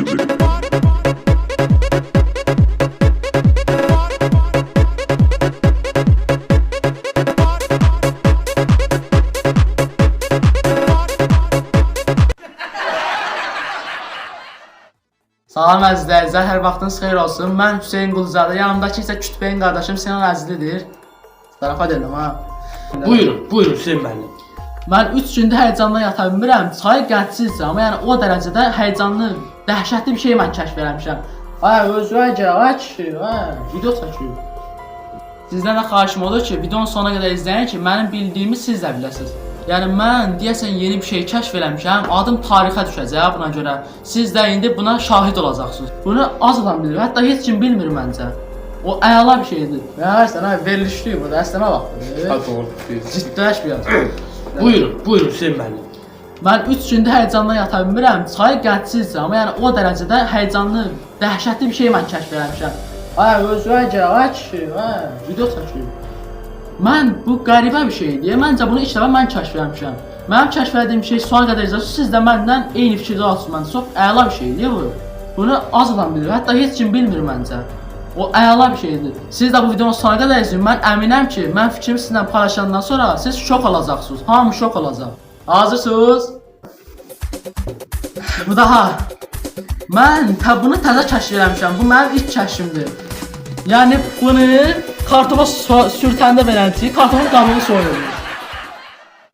Salam əzizlər, hər vaxtınız xeyir olsun. Mən Hüseyn Quluzadə, yanımdakı isə Kütbeyin qardaşım Sinan Əzizlidir. Zarafat edirəm ha. Buyurun Hüseyn müəllim. Mən 3 gündür həyecandan yata bilmirəm. Çay qədsizdir, amma yəni o dərəcədə həyecanlı, dəhşətli bir şey mən kəşf eləmişəm. Ay özünə gəl, ay kişi, video çəkir. Sizdən də xahişim olur ki, videonun sonuna qədər izləyin ki, mənim bildiyimi siz də biləsiniz. Yəni mən deyəsən yeni bir şey kəşf eləmişəm, adım tarixə düşəcək buna görə. Siz də indi buna şahid olacaqsınız. Bunu az adam bilir, hətta heç kim bilmir məncə. O əla bir şeydir. Sən verilişliyim burada, əsləmə vaxtı. Ciddiləş bir yan. Buyurun Hüseyn müəllim. Mən 3 gündür həyecandan yata bilmirəm. Çay qədsizdir, amma yəni o dərəcədə həyecanlı, dəhşətli bir şey mən kəşf eləmişəm. Ay özünə gəl, ay kişi, video çəkir. Mən bu qəribə bir şeydir. Məncə bunu ilk dəfə mən kəşf eləmişəm. Mənim kəşf etdiyim şey sonuna qədər izləyəcəksiniz. Siz də məndən eyni fikirdə olsun. Məncə çox əla bir şeydir bu. Bunu az adam bilir, hətta heç kim bilmir məncə. O əla bir şeydir. Siz də bu videonun sonuna qədər izləyin. Mən əminəm ki, mən fikrimi sizinlə paylaşandan sonra siz şok olacaqsınız. Hamı şok olacaq. Hazırsınız? Bu daha. Mən bunu təzə kəşf eləmişəm. Bu mənim ilk kəşfimdir. Yəni bunu kartofa sürtəndə belənçi, kartofun qabığı soyulmuş.